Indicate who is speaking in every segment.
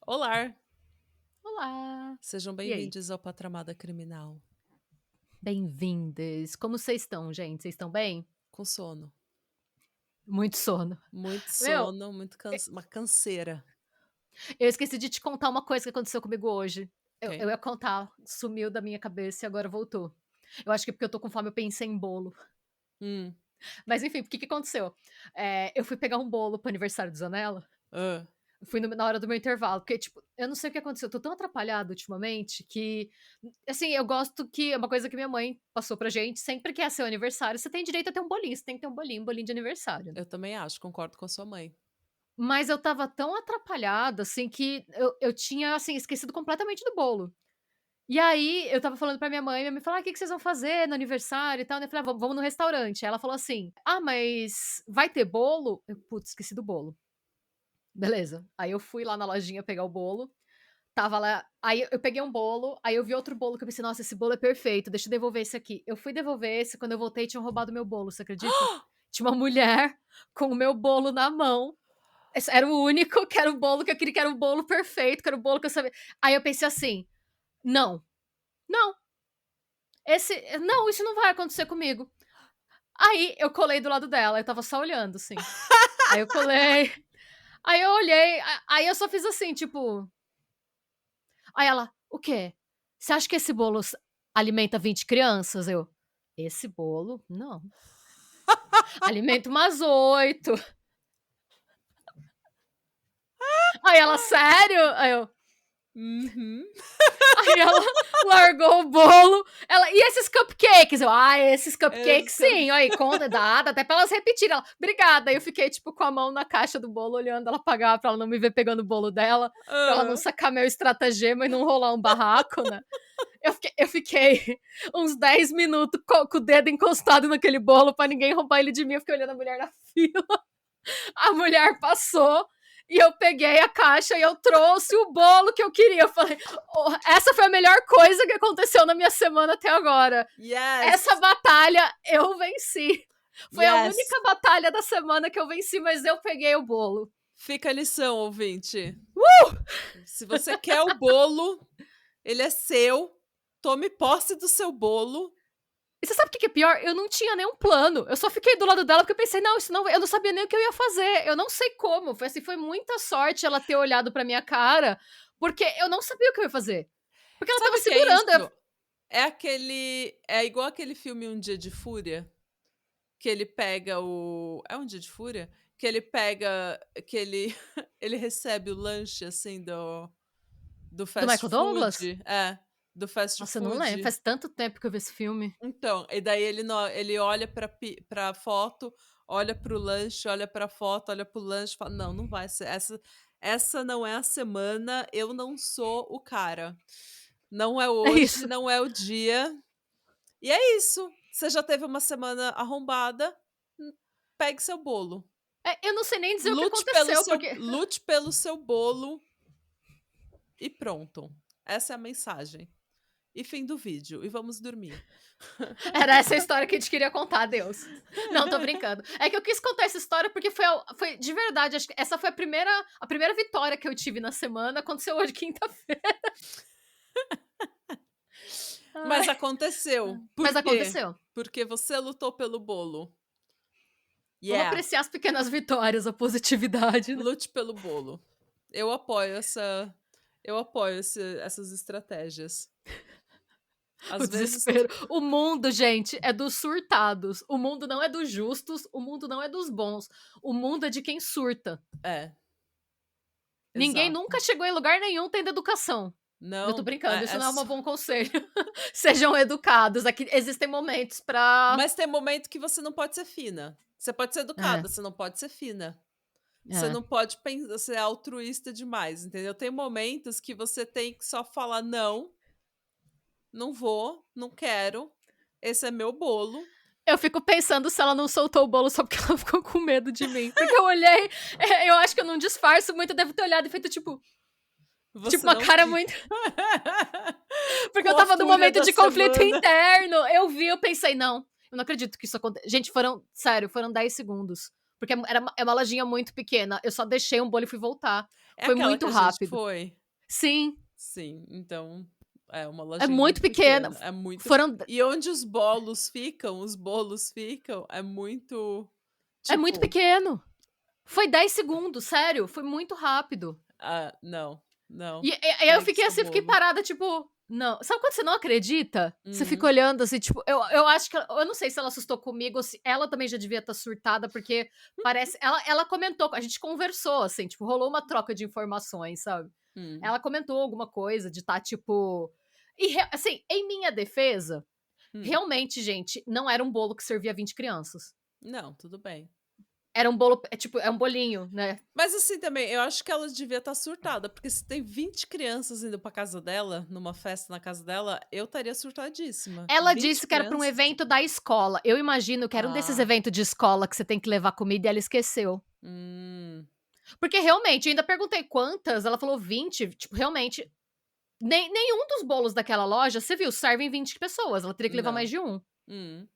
Speaker 1: Olá,
Speaker 2: Olá!
Speaker 1: sejam
Speaker 2: E aí?
Speaker 1: bem-vindos ao Patramada Criminal.
Speaker 2: Bem-vindas. Como vocês estão, gente? Vocês estão bem?
Speaker 1: Com sono.
Speaker 2: Muito sono.
Speaker 1: Muito
Speaker 2: Meu,
Speaker 1: sono,
Speaker 2: e
Speaker 1: uma canseira.
Speaker 2: eu esqueci de te contar uma coisa que aconteceu comigo hoje. Eu
Speaker 1: Ok?
Speaker 2: ia contar, sumiu da minha cabeça e agora voltou. Eu acho que porque eu tô com fome eu pensei em bolo.
Speaker 1: Hum.
Speaker 2: Mas enfim, o que que aconteceu? Eu fui pegar um bolo para o aniversário do Zanella,
Speaker 1: Hã.
Speaker 2: fui na hora do meu intervalo, porque, tipo, eu não sei o que aconteceu, eu tô tão atrapalhada ultimamente que, assim, eu gosto que é uma coisa que minha mãe passou pra gente, sempre que é seu aniversário, você tem direito a ter um bolinho, você tem que ter um bolinho de aniversário, né.
Speaker 1: Eu também acho, concordo com a sua mãe.
Speaker 2: Mas eu estava tão atrapalhada, assim, que eu tinha, assim, esquecido completamente do bolo. E aí, eu estava falando pra minha mãe falou: "Ah, que vocês vão fazer no aniversário e tal?", né, eu falei: "Ah, vamos no restaurante". Aí ela falou assim: "Ah, mas vai ter bolo?". Eu: "Putz, esqueci do bolo". Beleza. Aí eu fui lá na lojinha pegar o bolo, tava lá aí eu peguei um bolo, aí eu vi outro bolo que eu pensei: "Nossa, esse bolo é perfeito, deixa eu devolver esse aqui". Eu fui devolver esse, quando eu voltei tinham roubado meu bolo, você acredita? Tinha uma mulher com o meu bolo na mão. Esse era o único que era o bolo que eu queria, que era o bolo perfeito, que era o bolo que eu sabia. Aí eu pensei assim: "Não, não, não, isso não vai acontecer comigo". Aí eu colei do lado dela, eu estava só olhando, assim. Aí eu colei, aí eu olhei, aí eu só fiz assim, tipo. Aí ela: "O quê? Você acha que esse bolo alimenta 20 crianças?". Eu: "Esse bolo? Não. Alimenta umas 8". Aí ela: "Sério?". Aí eu.
Speaker 1: Uhum.
Speaker 2: Aí ela largou o bolo, ela: "E esses cupcakes?". Eu: "Ah, esses cupcakes
Speaker 1: Esse
Speaker 2: sim, aí conta, dá até pra elas repetirem". Ela: "Obrigada". Aí eu fiquei, tipo, com a mão na caixa do bolo, olhando ela pagar, pra ela não me ver pegando o bolo dela, pra ela não
Speaker 1: hã.
Speaker 2: sacar meu estratagema e não rolar um barraco, né. Eu fiquei uns 10 minutos com o dedo encostado naquele bolo pra ninguém roubar ele de mim, eu fiquei olhando a mulher na fila. A mulher passou e eu peguei a caixa e eu trouxe o bolo que eu queria. Eu falei: "Oh, essa foi a melhor coisa que aconteceu na minha semana até agora. Essa
Speaker 1: Yes,
Speaker 2: batalha eu venci. Foi a
Speaker 1: yes.
Speaker 2: única batalha da semana que eu venci, mas eu peguei o bolo".
Speaker 1: Fica a lição, ouvinte.
Speaker 2: Uh!
Speaker 1: Se você quer o bolo, ele é seu, tome posse do seu bolo.
Speaker 2: E você sabe o que que é pior? Eu não tinha nenhum plano. Eu só fiquei do lado dela porque eu pensei: "Não, isso não vai", eu não sabia nem o que eu ia fazer. Eu não sei como. Foi assim, foi muita sorte ela ter olhado pra minha cara, porque eu não sabia o que eu ia fazer. Porque ela estava
Speaker 1: Sabe o que é
Speaker 2: segurando,
Speaker 1: isso? É igual aquele filme Um Dia de Fúria, que ele pega o é Um Dia de Fúria? Que ele pega que ele ele recebe o lanche, assim, do
Speaker 2: do
Speaker 1: fast
Speaker 2: Michael Douglas?
Speaker 1: food. É, do fast
Speaker 2: Nossa, eu não lembro,
Speaker 1: food.
Speaker 2: faz tanto tempo que eu vi esse filme.
Speaker 1: Então, e daí ele olha pra foto, olha para o lanche, olha pra foto, olha para o lanche e fala: "Não, não vai ser essa não é a semana, eu não sou o cara. Não é
Speaker 2: É
Speaker 1: hoje,
Speaker 2: isso.
Speaker 1: não é o dia". E é isso. Você já teve uma semana arrombada, pegue seu bolo.
Speaker 2: Eu não sei nem dizer o que aconteceu, porque
Speaker 1: Lute pelo seu bolo e pronto. Essa é a mensagem. E fim do vídeo. E vamos dormir.
Speaker 2: era essa a história que a gente queria contar, Deus. Não, tô brincando. É que eu quis contar essa história porque foi de verdade, acho que essa foi a primeira vitória que eu tive na semana, aconteceu hoje, quinta-feira.
Speaker 1: Mas
Speaker 2: Ai,
Speaker 1: aconteceu. Por
Speaker 2: mas
Speaker 1: quê?
Speaker 2: aconteceu.
Speaker 1: Porque você lutou pelo bolo.
Speaker 2: Vamos
Speaker 1: Yeah,
Speaker 2: apreciar as pequenas vitórias, a positividade, né.
Speaker 1: lute pelo bolo. Eu apoio essa eu apoio essas estratégias.
Speaker 2: O
Speaker 1: Às vezes
Speaker 2: desespero. O mundo, gente, é dos surtados. O mundo não é dos justos, o mundo não é dos bons. O mundo é de quem surta.
Speaker 1: é,
Speaker 2: Ninguém
Speaker 1: exato.
Speaker 2: nunca chegou em lugar nenhum tendo educação. Eu tô
Speaker 1: Não,
Speaker 2: brincando, isso
Speaker 1: é
Speaker 2: não é um
Speaker 1: só
Speaker 2: bom conselho. Sejam educados, aqui existem momentos pra.
Speaker 1: mas tem momento que você não pode ser fina. Você pode ser
Speaker 2: É,
Speaker 1: educada, você não pode ser fina. Você
Speaker 2: é.
Speaker 1: não pode ser altruísta demais, entendeu? Tem momentos que você tem que só falar: "Não, não vou, não quero, esse é meu bolo".
Speaker 2: Eu fico pensando se ela não soltou o bolo só porque ela ficou com medo de mim. Porque eu olhei, eu acho que eu não disfarço muito, eu devo ter olhado e feito tipo
Speaker 1: Você
Speaker 2: uma
Speaker 1: não
Speaker 2: cara
Speaker 1: que
Speaker 2: muito. Eu estava num
Speaker 1: fofura
Speaker 2: momento
Speaker 1: da
Speaker 2: de conflito
Speaker 1: semana.
Speaker 2: interno. Eu vi, eu pensei: "Não, eu não acredito que isso aconte". Gente, foram 10 segundos, porque é uma lojinha muito pequena. Eu só deixei um bolo e fui voltar.
Speaker 1: É
Speaker 2: Foi
Speaker 1: aquela que
Speaker 2: muito
Speaker 1: a gente
Speaker 2: rápido.
Speaker 1: foi?
Speaker 2: Sim,
Speaker 1: Sim, então é uma
Speaker 2: é
Speaker 1: lojinha
Speaker 2: muito
Speaker 1: muito
Speaker 2: pequena.
Speaker 1: pequena, é muito
Speaker 2: Foram
Speaker 1: e onde os bolos ficam, é muito,
Speaker 2: É muito
Speaker 1: tipo,
Speaker 2: pequeno. Foi 10 segundos, sério, foi muito rápido.
Speaker 1: ah, não, não,
Speaker 2: E aí eu
Speaker 1: pegue
Speaker 2: fiquei
Speaker 1: seu
Speaker 2: assim, fiquei
Speaker 1: bolo.
Speaker 2: parada, tipo, não. Sabe quando você não acredita? Você fica
Speaker 1: Uhum,
Speaker 2: olhando assim, tipo, eu acho que eu não sei se ela assustou comigo ou se ela também já devia estar surtada, porque parece ela comentou, a gente conversou, assim, tipo, rolou uma troca de informações, sabe.
Speaker 1: hum,
Speaker 2: Ela comentou alguma coisa de estar, tipo assim, em minha defesa,
Speaker 1: hum.
Speaker 2: realmente, gente, não era um bolo que servia 20 crianças.
Speaker 1: Não, tudo bem.
Speaker 2: Era um bolo tipo, é um bolinho, né.
Speaker 1: Mas assim também, eu acho que ela devia estar surtada, porque se tem 20 crianças indo pra casa dela, numa festa na casa dela, eu estaria surtadíssima.
Speaker 2: Ela
Speaker 1: 20
Speaker 2: disse que era pra um
Speaker 1: crianças?
Speaker 2: evento da escola. Eu imagino que era um desses
Speaker 1: Ah,
Speaker 2: eventos de escola que você tem que levar comida e ela esqueceu.
Speaker 1: hum,
Speaker 2: Porque realmente, eu ainda perguntei quantas, ela falou 20. Tipo, realmente, nenhum dos bolos daquela loja, você viu, servem 20 pessoas, ela teria que levar mais
Speaker 1: não.
Speaker 2: de um.
Speaker 1: Hum.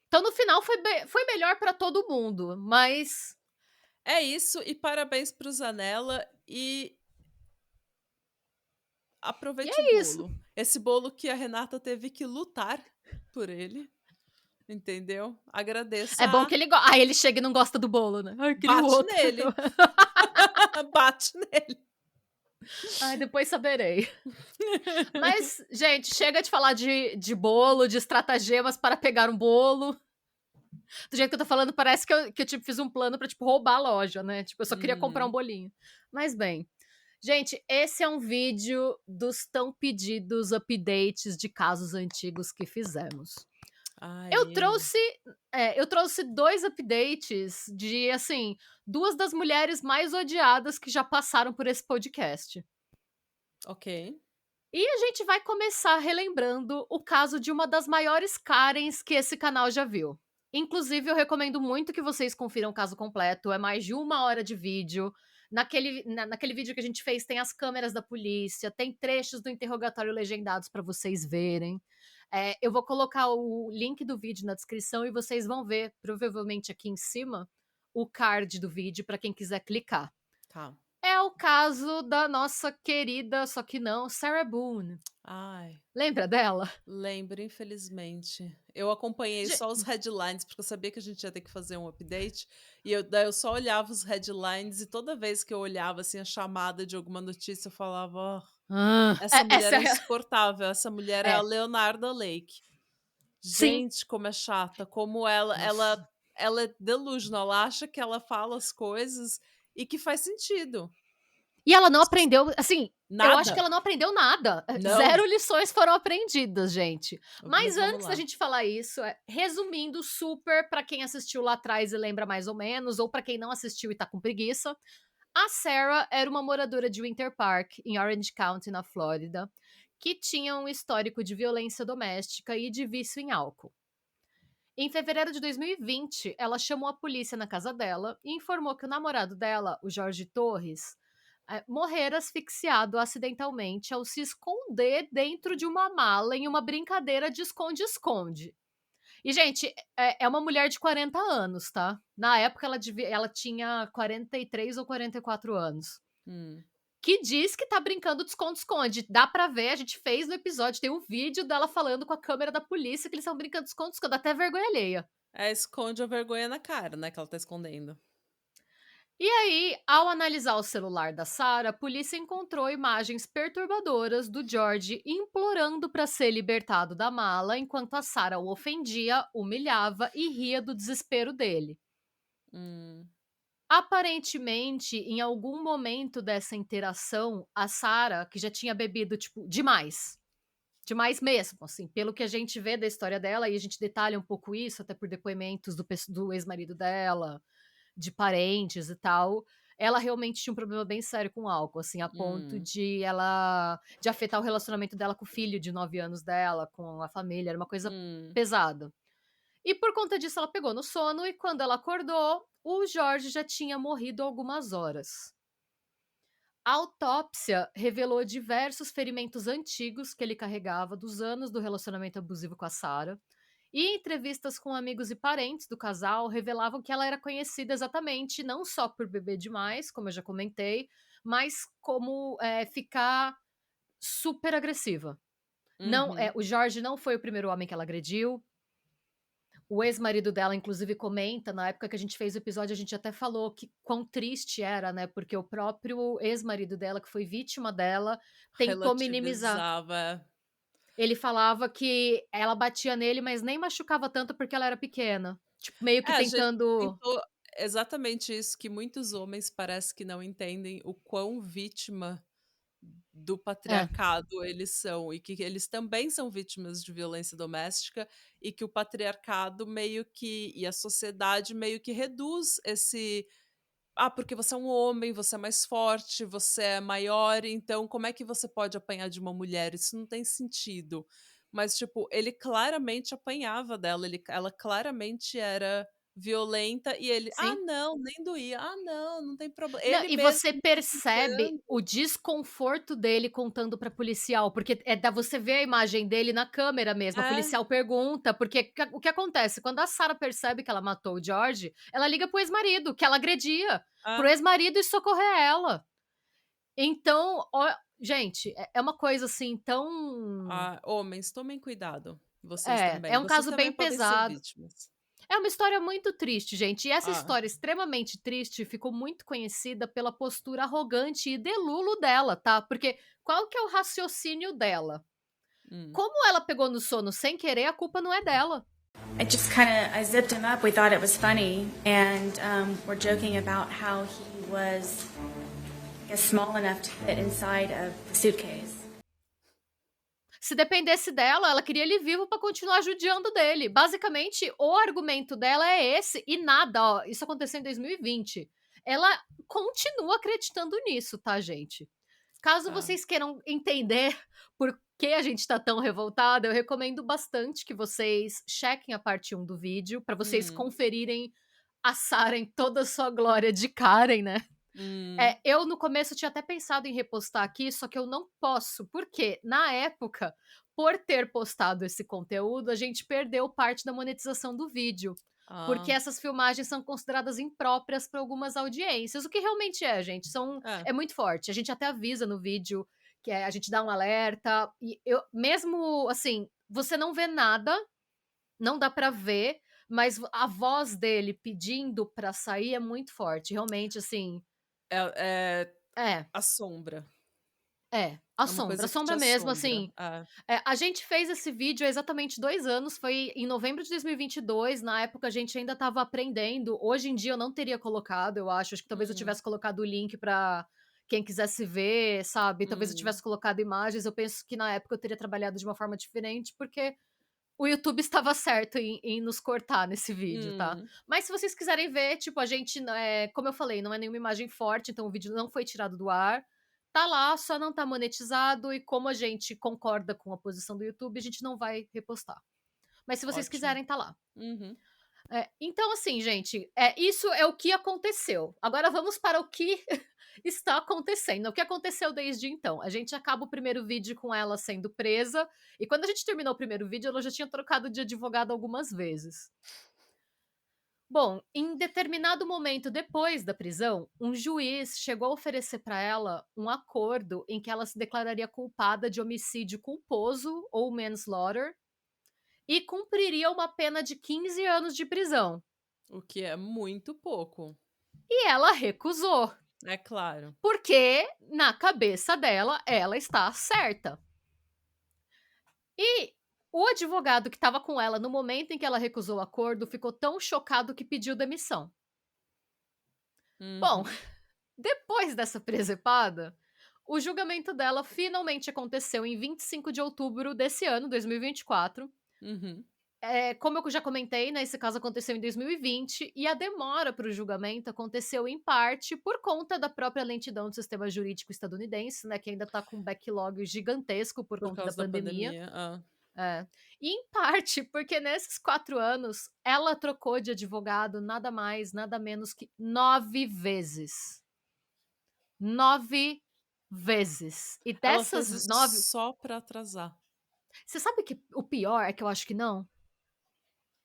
Speaker 2: Então no final foi melhor pra todo mundo, mas
Speaker 1: É isso, e parabéns para o Zanella e
Speaker 2: e
Speaker 1: aproveite o
Speaker 2: é isso.
Speaker 1: bolo. Esse bolo que a Renata teve que lutar por ele, entendeu?
Speaker 2: É bom
Speaker 1: Agradeça,
Speaker 2: que ele go aí ele chega e não gosta do bolo, né. "Ai, queria o
Speaker 1: bate
Speaker 2: outro".
Speaker 1: nele, bate nele.
Speaker 2: Ai, depois saberei. Mas, gente, chega de falar de bolo, de estratagemas para pegar um bolo. Do jeito que eu tô falando, parece que eu, tipo, fiz um plano pra, tipo, roubar a loja, né? Tipo, eu só queria comprar um
Speaker 1: Uhum.
Speaker 2: bolinho. Mas bem, gente, esse é um vídeo dos tão pedidos updates de casos antigos que fizemos. Eu
Speaker 1: Aê,
Speaker 2: trouxe, eu trouxe 2 updates de, assim, 2 das mulheres mais odiadas que já passaram por esse podcast.
Speaker 1: ok.
Speaker 2: E a gente vai começar relembrando o caso de uma das maiores Karens que esse canal já viu. Inclusive, eu recomendo muito que vocês confiram o caso completo. É mais de 1 hora de vídeo. Naquele vídeo que a gente fez, tem as câmeras da polícia, tem trechos do interrogatório legendados para vocês verem. Eu vou colocar o link do vídeo na descrição e vocês vão ver, provavelmente aqui em cima, o card do vídeo para quem quiser clicar.
Speaker 1: Tá.
Speaker 2: É o caso da nossa querida, só que não, Sarah Boone.
Speaker 1: Ai,
Speaker 2: Lembra dela?
Speaker 1: lembro, infelizmente. Eu acompanhei
Speaker 2: Ge
Speaker 1: só os headlines, porque eu sabia que a gente ia ter que fazer um update, e daí eu só olhava os headlines e toda vez que eu olhava, assim, a chamada de alguma notícia, eu falava: "Ó, essa mulher
Speaker 2: essa
Speaker 1: é
Speaker 2: é a
Speaker 1: insuportável, essa mulher é a
Speaker 2: é,
Speaker 1: Leonarda Lake".
Speaker 2: sim.
Speaker 1: Gente, como é chata, como ela ela
Speaker 2: Nossa.
Speaker 1: ela é delusional, ela acha que ela fala as coisas e que faz sentido.
Speaker 2: E ela não aprendeu, assim, eu acho que
Speaker 1: Nada.
Speaker 2: ela não aprendeu nada.
Speaker 1: Não,
Speaker 2: 0 lições foram aprendidas, gente.
Speaker 1: mas
Speaker 2: Mas
Speaker 1: vamos
Speaker 2: antes da
Speaker 1: lá.
Speaker 2: gente falar isso, resumindo super pra quem assistiu lá atrás e lembra mais ou menos, ou pra quem não assistiu e tá com preguiça, a Sarah era uma moradora de Winter Park, em Orange County, na Flórida, que tinha um histórico de violência doméstica e de vício em álcool. Em fevereiro de 2020, ela chamou a polícia na casa dela e informou que o namorado dela, o Jorge Torres, morrera asfixiado acidentalmente ao se esconder dentro de uma mala em uma brincadeira de esconde-esconde. E, gente, é uma mulher de 40 anos, tá? Na época ela tinha 43 ou 44 anos.
Speaker 1: Hum.
Speaker 2: Que diz que tá brincando de esconde-esconde. Dá pra ver, a gente fez no episódio, tem um vídeo dela falando com a câmera da polícia que eles estão brincando de esconde-esconde, dá até vergonha alheia.
Speaker 1: É, esconde a vergonha na cara, né, que ela tá escondendo.
Speaker 2: E aí, ao analisar o celular da Sarah, a polícia encontrou imagens perturbadoras do George implorando para ser libertado da mala, enquanto a Sarah o ofendia, humilhava e ria do desespero dele.
Speaker 1: Hum,
Speaker 2: Aparentemente, em algum momento dessa interação, a Sarah, que já tinha bebido, tipo, demais. Demais mesmo, assim, pelo que a gente vê da história dela, e a gente detalha um pouco isso, até por depoimentos do ex-marido dela, de parentes e tal, ela realmente tinha um problema bem sério com álcool, assim, a ponto
Speaker 1: hum,
Speaker 2: de afetar o relacionamento dela com o filho de 9 anos dela, com a família, era uma coisa
Speaker 1: hum.
Speaker 2: pesada. E por conta disso ela pegou no sono e quando ela acordou, o Jorge já tinha morrido há algumas horas. A autópsia revelou diversos ferimentos antigos que ele carregava dos anos do relacionamento abusivo com a Sarah, e entrevistas com amigos e parentes do casal revelavam que ela era conhecida exatamente não só por beber demais, como eu já comentei, mas como, ficar super agressiva. Não,
Speaker 1: Uhum.
Speaker 2: o Jorge não foi o primeiro homem que ela agrediu. O ex-marido dela, inclusive, comenta, na época que a gente fez o episódio, a gente até falou que quão triste era, né, porque o próprio ex-marido dela, que foi vítima dela, tentou minimizar.
Speaker 1: Relativizava, é.
Speaker 2: Ele falava que ela batia nele, mas nem machucava tanto porque ela era pequena. Tipo, meio
Speaker 1: É,
Speaker 2: que
Speaker 1: a gente
Speaker 2: tentando.
Speaker 1: tentou exatamente isso, que muitos homens parece que não entendem o quão vítima do
Speaker 2: É,
Speaker 1: patriarcado eles são, e que eles também são vítimas de violência doméstica, e que o patriarcado meio que e a sociedade meio que reduz esse: "Ah, porque você é um homem, você é mais forte, você é maior, então como é que você pode apanhar de uma mulher? Isso não tem sentido". Mas, tipo, ele claramente apanhava dela, ela claramente era violenta e ele: "Ah,
Speaker 2: sim.
Speaker 1: não, nem doía. Ah, não, não tem problema".
Speaker 2: Não,
Speaker 1: Ele
Speaker 2: e
Speaker 1: mesmo
Speaker 2: você percebe
Speaker 1: justificando.
Speaker 2: o desconforto dele contando pra policial, porque dá você vê a imagem dele na câmera mesmo, a
Speaker 1: É,
Speaker 2: policial pergunta, porque o que acontece, quando a Sarah percebe que ela matou o George, ela liga para o ex-marido, que ela agredia, para o
Speaker 1: é.
Speaker 2: ex-marido ir socorrer ela. Então, gente, é uma coisa assim tão.
Speaker 1: Ah, homens, tomem cuidado. Vocês
Speaker 2: É
Speaker 1: também.
Speaker 2: um
Speaker 1: Vocês
Speaker 2: caso
Speaker 1: também
Speaker 2: bem
Speaker 1: podem ser
Speaker 2: pesado.
Speaker 1: vítimas.
Speaker 2: É uma história muito triste, gente, e essa
Speaker 1: Ah,
Speaker 2: história extremamente triste ficou muito conhecida pela postura arrogante e delulu dela, tá, porque qual que é o raciocínio dela?
Speaker 1: hum.
Speaker 2: Como ela pegou no sono sem querer, a culpa não é dela.
Speaker 3: I zipped him up. We thought it was funny, and we're joking about how he was, I guess, small enough to fit inside of the suitcase.
Speaker 2: Se dependesse dela, ela queria ele vivo pra continuar judiando dele. Basicamente, o argumento dela é esse e nada, ó, isso aconteceu em 2020. Ela continua acreditando nisso, tá, gente? Caso
Speaker 1: Ah,
Speaker 2: vocês queiram entender por que a gente tá tão revoltada, eu recomendo bastante que vocês chequem a parte 1 do vídeo, pra vocês
Speaker 1: hum,
Speaker 2: conferirem a Sarah em toda a sua glória de Karen, né.
Speaker 1: hum.
Speaker 2: Eu no começo tinha até pensado em repostar aqui, só que eu não posso, porque na época, por ter postado esse conteúdo, a gente perdeu parte da monetização do vídeo, porque
Speaker 1: Ah,
Speaker 2: essas filmagens são consideradas impróprias para algumas audiências, o que realmente é, gente,
Speaker 1: é.
Speaker 2: é muito forte. A gente até avisa no vídeo, que a gente dá um alerta, e eu mesmo, assim, você não vê nada, não dá pra ver, mas a voz dele pedindo pra sair é muito forte, realmente, assim.
Speaker 1: É
Speaker 2: É.
Speaker 1: assombra. É uma
Speaker 2: A
Speaker 1: coisa que te
Speaker 2: sombra mesmo,
Speaker 1: assombra.
Speaker 2: assim,
Speaker 1: É.
Speaker 2: a gente fez esse vídeo há exatamente 2 anos, foi em novembro de 2022, na época a gente ainda estava aprendendo, hoje em dia eu não teria colocado, eu acho que talvez eu
Speaker 1: Uhum,
Speaker 2: tivesse colocado o link pra quem quisesse ver, sabe, talvez eu
Speaker 1: uhum,
Speaker 2: tivesse colocado imagens, eu penso que na época eu teria trabalhado de uma forma diferente, porque o YouTube estava certo em nos cortar nesse vídeo, tá.
Speaker 1: uhum.
Speaker 2: Mas se vocês quiserem ver, tipo, a gente, como eu falei, não é nenhuma imagem forte, então o vídeo não foi tirado do ar. Tá lá, só não tá monetizado e como a gente concorda com a posição do YouTube, a gente não vai repostar. Mas se vocês
Speaker 1: Ótimo.
Speaker 2: quiserem, tá lá.
Speaker 1: Uhum.
Speaker 2: Então assim, gente, isso é o que aconteceu. Agora vamos para o que está acontecendo, o que aconteceu desde então. A gente acaba o primeiro vídeo com ela sendo presa, e quando a gente terminou o primeiro vídeo, ela já tinha trocado de advogado algumas vezes. Bom, em determinado momento depois da prisão, um juiz chegou a oferecer para ela um acordo em que ela se declararia culpada de homicídio culposo ou manslaughter e cumpriria uma pena de 15 anos de prisão.
Speaker 1: O que é muito pouco,
Speaker 2: E ela recusou,
Speaker 1: é claro.
Speaker 2: porque na cabeça dela, ela está certa. E o advogado que estava com ela no momento em que ela recusou o acordo ficou tão chocado que pediu demissão. Bom,
Speaker 1: Uhum,
Speaker 2: depois dessa presepada, o julgamento dela finalmente aconteceu em 25 de outubro desse ano, 2024.
Speaker 1: uhum.
Speaker 2: Como eu já comentei, né, esse caso aconteceu em 2020 e a demora para o julgamento aconteceu em parte por conta da própria lentidão do sistema jurídico estadunidense, né, que ainda está com um backlog gigantesco por
Speaker 1: Por
Speaker 2: conta da
Speaker 1: causa da
Speaker 2: pandemia.
Speaker 1: pandemia. Ah.
Speaker 2: É. E em parte porque nesses 4 anos ela trocou de advogado nada mais, nada menos que 9 vezes. 9 vezes. E
Speaker 1: Ela fez
Speaker 2: dessas
Speaker 1: isso
Speaker 2: 9,
Speaker 1: só pra atrasar.
Speaker 2: você sabe que o pior é que eu acho que não?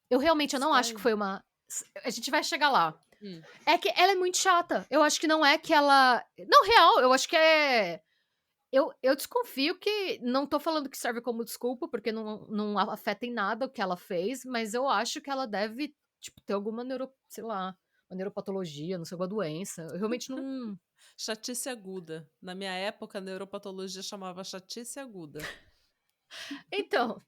Speaker 2: Eu não acho que
Speaker 1: Sério?
Speaker 2: foi uma a gente vai chegar lá.
Speaker 1: Hum.
Speaker 2: É que ela é muito chata. Eu acho que não é que ela não, real, eu acho que é eu desconfio que não tô falando que serve como desculpa, porque não afeta em nada o que ela fez, mas eu acho que ela deve, tipo, ter alguma sei lá, uma neuropatologia, não sei, alguma doença. Eu realmente não.
Speaker 1: Chatice aguda. Na minha época, a neuropatologia chamava chatice aguda.
Speaker 2: Então,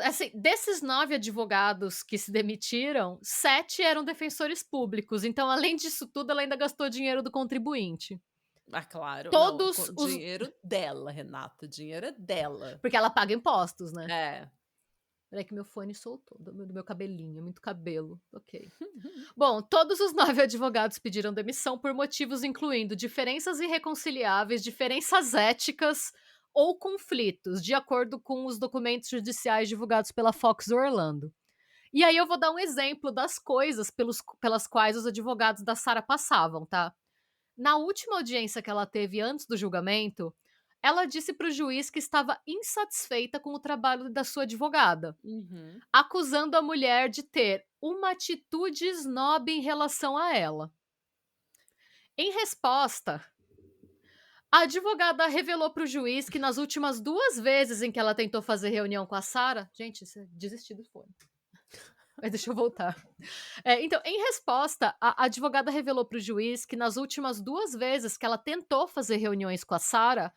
Speaker 2: assim, desses 9 advogados que se demitiram, 7 eram defensores públicos, então além disso tudo, ela ainda gastou dinheiro do contribuinte.
Speaker 1: Ah, claro. Não,
Speaker 2: Todos os
Speaker 1: dinheiro dela, Renata. Dinheiro é dela.
Speaker 2: Porque ela paga impostos, né.
Speaker 1: É.
Speaker 2: Peraí que meu fone soltou do meu cabelinho, é muito cabelo, ok. Bom, todos os 9 advogados pediram demissão por motivos incluindo diferenças irreconciliáveis, diferenças éticas ou conflitos, de acordo com os documentos judiciais divulgados pela Fox Orlando. E aí eu vou dar um exemplo das coisas pelas quais os advogados da Sarah passavam, tá? Na última audiência que ela teve antes do julgamento, ela disse para o juiz que estava insatisfeita com o trabalho da sua advogada,
Speaker 1: Uhum.
Speaker 2: acusando a mulher de ter uma atitude snob em relação a ela. Em resposta, a advogada revelou para o juiz que nas últimas 2 vezes em que ela tentou fazer reunião com a Sarah, gente, isso é desistir do fone. Mas deixa eu voltar. Então, em resposta, a advogada revelou para o juiz que nas últimas 2 vezes que ela tentou fazer reuniões com a Sarah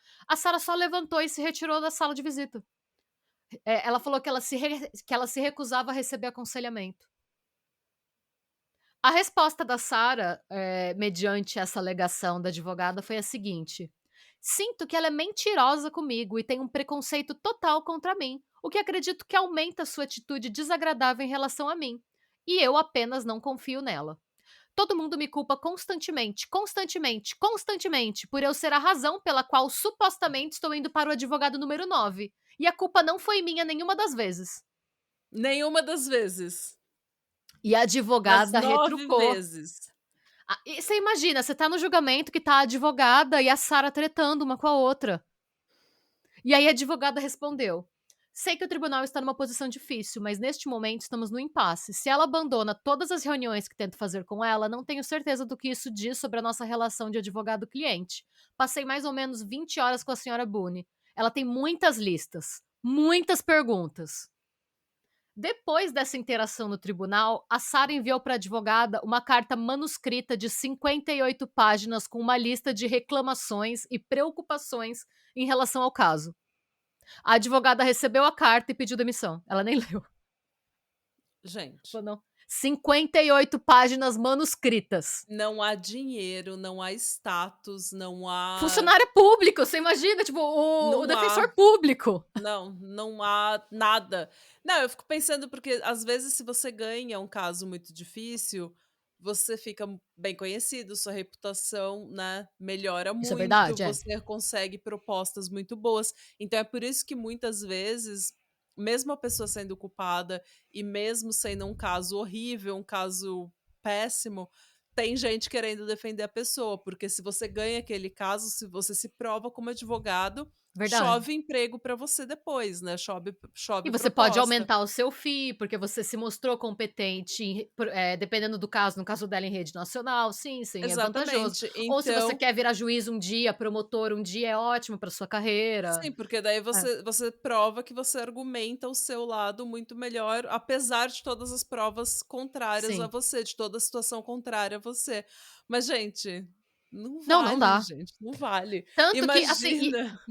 Speaker 2: só levantou e se retirou da sala de visita. Ela falou que que ela se recusava a receber aconselhamento. A resposta da Sarah, mediante essa alegação da advogada, foi a seguinte: sinto que ela é mentirosa comigo e tem um preconceito total contra mim, o que acredito que aumenta sua atitude desagradável em relação a mim. E eu apenas não confio nela. Todo mundo me culpa constantemente, constantemente, constantemente, por eu ser a razão pela qual supostamente estou indo para o advogado número 9. E a culpa não foi minha nenhuma das vezes.
Speaker 1: Nenhuma das vezes.
Speaker 2: E a
Speaker 1: Das
Speaker 2: advogada
Speaker 1: 9
Speaker 2: retrucou.
Speaker 1: vezes.
Speaker 2: E você imagina, você tá no julgamento que tá a advogada e a Sarah tretando uma com a outra. E aí a advogada respondeu: sei que o tribunal está numa posição difícil, mas neste momento estamos no impasse. Se ela abandona todas as reuniões que tento fazer com ela, não tenho certeza do que isso diz sobre a nossa relação de advogado-cliente. Passei mais ou menos 20 horas com a senhora Boone. Ela tem muitas listas, muitas perguntas. Depois dessa interação no tribunal, a Sarah enviou para a advogada uma carta manuscrita de 58 páginas com uma lista de reclamações e preocupações em relação ao caso. A advogada recebeu a carta e pediu demissão. Ela nem leu.
Speaker 1: Gente,
Speaker 2: Falou, não. 58 páginas manuscritas.
Speaker 1: não há dinheiro, não há status, não há.
Speaker 2: Funcionário público, você imagina? Tipo, o
Speaker 1: Não há.
Speaker 2: defensor público.
Speaker 1: Não há nada. Não, eu fico pensando porque às vezes se você ganha um caso muito difícil, você fica bem conhecido, sua reputação, né, melhora
Speaker 2: Isso é
Speaker 1: muito,
Speaker 2: verdade, é.
Speaker 1: você consegue propostas muito boas. Então é por isso que muitas vezes, mesmo a pessoa sendo culpada e mesmo sendo um caso horrível, um caso péssimo, tem gente querendo defender a pessoa, porque se você ganha aquele caso, se você se prova como advogado,
Speaker 2: Verdade.
Speaker 1: chove emprego para você depois, né,
Speaker 2: E
Speaker 1: chove
Speaker 2: você pode
Speaker 1: proposta.
Speaker 2: aumentar o seu FII, porque você se mostrou competente, dependendo do caso, no caso dela em rede nacional, sim, sim, é vantajoso.
Speaker 1: Exatamente.
Speaker 2: Ou se você
Speaker 1: Então
Speaker 2: quer virar juiz um dia, promotor um dia, é ótimo para sua carreira.
Speaker 1: sim, porque daí
Speaker 2: É,
Speaker 1: você prova que você argumenta o seu lado muito melhor, apesar de todas as provas contrárias a
Speaker 2: sim.
Speaker 1: você, de toda a situação contrária a você. Mas, gente, não
Speaker 2: Não, não
Speaker 1: vale,
Speaker 2: dá.
Speaker 1: gente, não vale.
Speaker 2: Tanto que, assim,
Speaker 1: Imagina.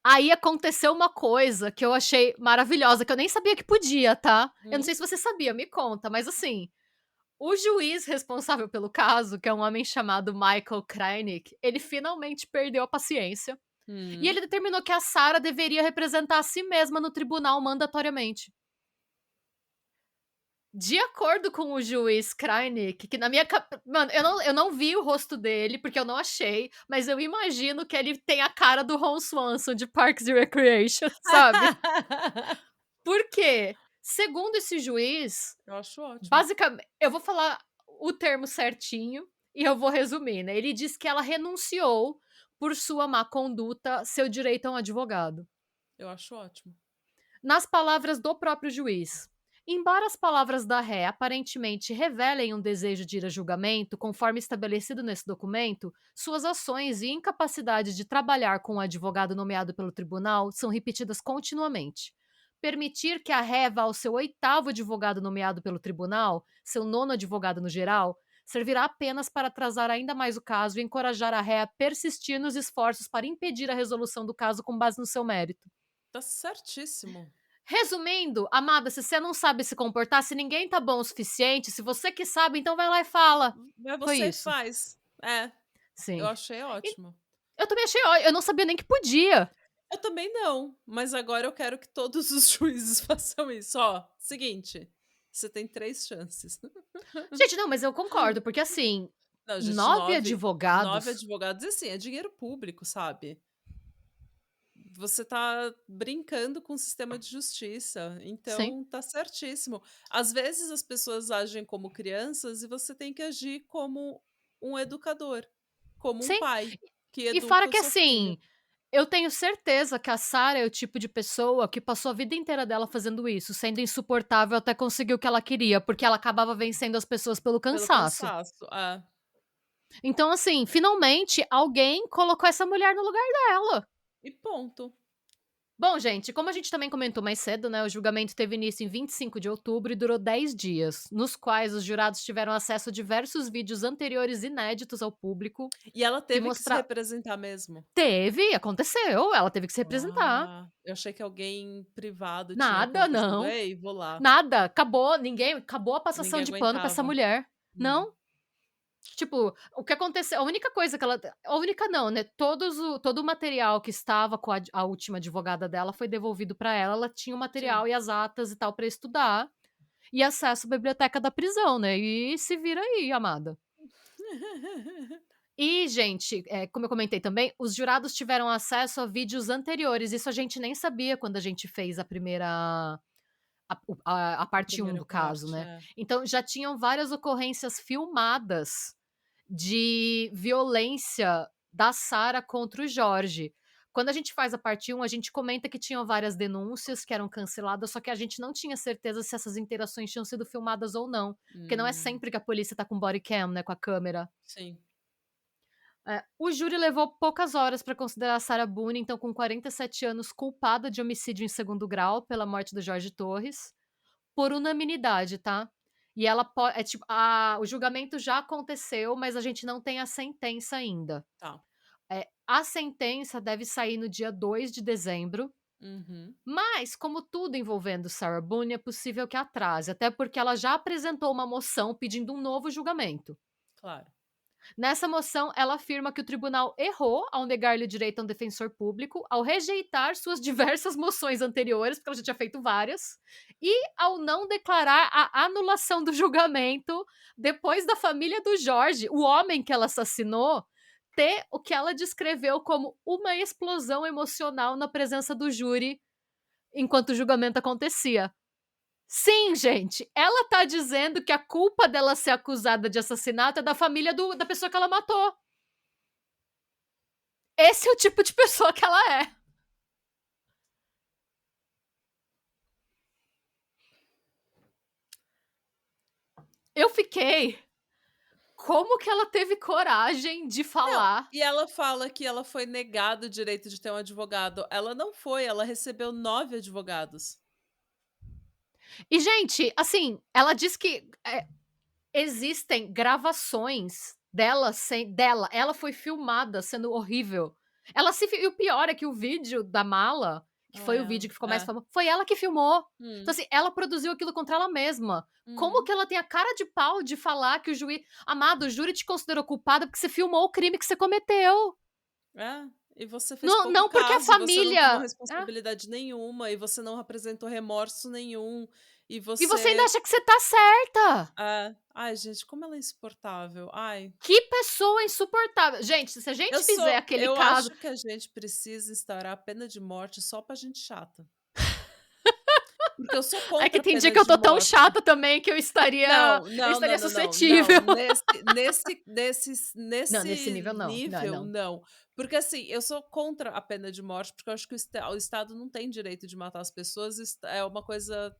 Speaker 2: aí aconteceu uma coisa que eu achei maravilhosa, que eu nem sabia que podia, tá? Eu não
Speaker 1: Hum,
Speaker 2: sei se você sabia, me conta, mas assim, o juiz responsável pelo caso, que é um homem chamado Michael Kreinick, ele finalmente perdeu a paciência e
Speaker 1: hum.
Speaker 2: ele determinou que a Sarah deveria representar a si mesma no tribunal mandatoriamente. De acordo com o juiz Kreinick, que na minha mano, eu não vi o rosto dele, porque eu não achei, mas eu imagino que ele tem a cara do Ron Swanson de Parks and Recreation, sabe? Por quê? Segundo esse juiz,
Speaker 1: Eu acho ótimo.
Speaker 2: basicamente, eu vou falar o termo certinho e eu vou resumir, né? Ele diz que ela renunciou por sua má conduta, seu direito a um advogado.
Speaker 1: Eu acho ótimo.
Speaker 2: Nas palavras do próprio juiz. Embora as palavras da ré aparentemente revelem um desejo de ir a julgamento, conforme estabelecido nesse documento, suas ações e incapacidade de trabalhar com um advogado nomeado pelo tribunal são repetidas continuamente. Permitir que a ré vá ao seu 8º advogado nomeado pelo tribunal, seu 9º advogado no geral, servirá apenas para atrasar ainda mais o caso e encorajar a ré a persistir nos esforços para impedir a resolução do caso com base no seu mérito.
Speaker 1: Tá certíssimo.
Speaker 2: Resumindo, amada, se você não sabe se comportar, se ninguém tá bom o suficiente, se você que sabe, então vai lá e fala.
Speaker 1: Mas
Speaker 2: Foi
Speaker 1: você
Speaker 2: isso.
Speaker 1: faz. É, eu
Speaker 2: Sim.
Speaker 1: achei ótimo.
Speaker 2: Eu também achei ótimo. Eu não sabia nem que podia.
Speaker 1: Eu também não, mas agora eu quero que todos os juízes façam isso. Ó, seguinte, você tem 3 chances.
Speaker 2: Gente, não, mas eu concordo, porque assim,
Speaker 1: Não, gente,
Speaker 2: 9
Speaker 1: 9
Speaker 2: advogados.
Speaker 1: advogados, e assim, é dinheiro público, sabe? Você tá brincando com o sistema de justiça,
Speaker 2: Sim.
Speaker 1: então tá certíssimo. Às vezes as pessoas agem como crianças e você tem que agir como um educador, como um
Speaker 2: Sim.
Speaker 1: pai que
Speaker 2: E fora
Speaker 1: educa o
Speaker 2: que
Speaker 1: seu filho.
Speaker 2: assim, eu tenho certeza que a Sarah é o tipo de pessoa que passou a vida inteira dela fazendo isso, sendo insuportável até conseguir o que ela queria, porque ela acabava vencendo as pessoas pelo
Speaker 1: Pelo
Speaker 2: cansaço.
Speaker 1: cansaço, é.
Speaker 2: Então, assim, finalmente alguém colocou essa mulher no lugar dela.
Speaker 1: E ponto.
Speaker 2: Bom, gente, como a gente também comentou mais cedo, né, o julgamento teve início em 25 de outubro e durou 10 dias, nos quais os jurados tiveram acesso a diversos vídeos anteriores inéditos ao público
Speaker 1: E ela
Speaker 2: que
Speaker 1: teve que se
Speaker 2: mostra
Speaker 1: representar mesmo?
Speaker 2: aconteceu, ela teve que se representar.
Speaker 1: Ah, eu achei que alguém privado tinha
Speaker 2: Nada,
Speaker 1: acontecido.
Speaker 2: não.
Speaker 1: Ei, vou lá.
Speaker 2: Nada, acabou a passação
Speaker 1: Ninguém
Speaker 2: de pano pra essa
Speaker 1: aguentava.
Speaker 2: mulher.
Speaker 1: Hum.
Speaker 2: Não. Tipo, o que aconteceu, a única coisa que ela, a única não, né, todo o material que estava com a última advogada dela foi devolvido pra ela, ela tinha o
Speaker 1: Sim.
Speaker 2: material e as atas e tal pra estudar, e acesso à biblioteca da prisão, né, e se vira aí, amada. E, gente, como eu comentei também, os jurados tiveram acesso a vídeos anteriores, isso a gente nem sabia quando a gente fez a primeira a parte 1
Speaker 1: Primeira
Speaker 2: do caso,
Speaker 1: parte,
Speaker 2: né.
Speaker 1: é.
Speaker 2: Então já tinham várias ocorrências filmadas de violência da Sarah contra o Jorge. Quando a gente faz a parte 1, a gente comenta que tinham várias denúncias que eram canceladas, só que a gente não tinha certeza se essas interações tinham sido filmadas ou não, porque não é sempre que a polícia tá com body cam, né, com a câmera.
Speaker 1: Sim.
Speaker 2: O júri levou poucas horas para considerar a Sarah Boone, então com 47 anos, culpada de homicídio em 2º grau pela morte do Jorge Torres, por unanimidade, tá? E ela tipo, o julgamento já aconteceu, mas a gente não tem a sentença ainda.
Speaker 1: Tá.
Speaker 2: A sentença deve sair no dia 2 de dezembro,
Speaker 1: Uhum.
Speaker 2: mas como tudo envolvendo Sarah Boone, é possível que atrase, até porque ela já apresentou uma moção pedindo um novo julgamento.
Speaker 1: Claro.
Speaker 2: Nessa moção, ela afirma que o tribunal errou ao negar-lhe o direito a um defensor público, ao rejeitar suas diversas moções anteriores, porque ela já tinha feito várias, e ao não declarar a anulação do julgamento depois da família do Jorge, o homem que ela assassinou, ter o que ela descreveu como uma explosão emocional na presença do júri enquanto o julgamento acontecia. Sim, gente, ela tá dizendo que a culpa dela ser acusada de assassinato é da família da pessoa que ela matou. Esse é o tipo de pessoa que ela é. Eu fiquei. Como que ela teve coragem de
Speaker 1: Não,
Speaker 2: falar?
Speaker 1: e ela fala que ela foi negada o direito de ter um advogado. Ela não foi, ela recebeu 9 advogados.
Speaker 2: E, gente, assim, ela diz que existem gravações dela, ela foi filmada sendo horrível. E o pior é que o vídeo da mala, que
Speaker 1: Não
Speaker 2: foi
Speaker 1: é
Speaker 2: o vídeo
Speaker 1: ela.
Speaker 2: que ficou mais famoso, foi ela que filmou. Então,
Speaker 1: Hum.
Speaker 2: assim, ela produziu aquilo contra ela mesma. Como que ela tem a cara de pau de falar que o juiz... Amado, o júri te considerou culpada porque você filmou o crime que você cometeu.
Speaker 1: E você fez
Speaker 2: Não,
Speaker 1: pouco
Speaker 2: não porque a
Speaker 1: caso, você não tomou
Speaker 2: família...
Speaker 1: responsabilidade nenhuma, e você não apresentou remorso nenhum, e
Speaker 2: E você ainda
Speaker 1: você...
Speaker 2: acha que você tá certa.
Speaker 1: Ai, gente, como ela é insuportável. Ai.
Speaker 2: Que pessoa insuportável. Gente, se a gente fizer aquele
Speaker 1: Eu
Speaker 2: caso...
Speaker 1: acho que a gente precisa instaurar a pena de morte só pra gente chata. Porque eu sou
Speaker 2: É que
Speaker 1: contra a
Speaker 2: tem dia
Speaker 1: pena
Speaker 2: que eu
Speaker 1: de
Speaker 2: tô tão
Speaker 1: morte.
Speaker 2: chata também que eu estaria
Speaker 1: Não,
Speaker 2: eu
Speaker 1: não, não,
Speaker 2: estaria
Speaker 1: não, não, não.
Speaker 2: suscetível. Não, nesse
Speaker 1: Nesse
Speaker 2: nível não. Não,
Speaker 1: nível,
Speaker 2: não.
Speaker 1: não. Porque assim, eu sou contra a pena de morte, porque eu acho que o Estado não tem direito de matar as pessoas. É uma coisa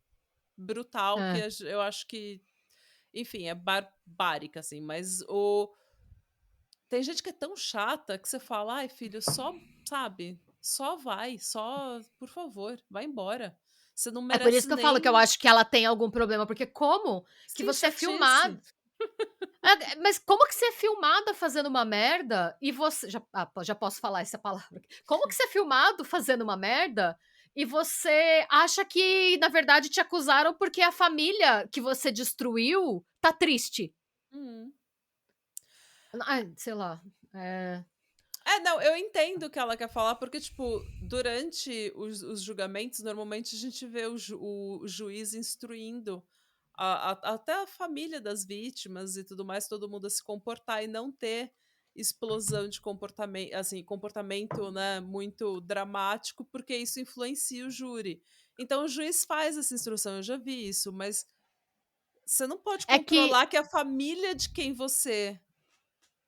Speaker 1: brutal que
Speaker 2: É.
Speaker 1: eu acho que, enfim, é barbárica, assim. Mas o tem gente que é tão chata que você fala, ai, filho, só, sabe, só vai, só, por favor, vai embora. Você não
Speaker 2: É por isso
Speaker 1: merece
Speaker 2: que eu falo que eu
Speaker 1: nem.
Speaker 2: acho que ela tem algum problema, porque como que
Speaker 1: Sim,
Speaker 2: você é
Speaker 1: chatice.
Speaker 2: filmado mas como que você é filmada fazendo uma merda e você já posso falar essa palavra aqui. Como que você é filmado fazendo uma merda e você acha que, na verdade, te acusaram porque a família que você destruiu tá triste?
Speaker 1: Uhum.
Speaker 2: Ai, sei lá,
Speaker 1: Não, eu entendo o que ela quer falar, porque, tipo, durante os julgamentos, normalmente a gente vê o juiz instruindo até a família das vítimas e tudo mais, todo mundo a se comportar e não ter explosão de comportamento, assim, comportamento, né, muito dramático, porque isso influencia o júri. Então o juiz faz essa instrução, eu já vi isso, mas você não pode
Speaker 2: é que
Speaker 1: controlar que a família de quem você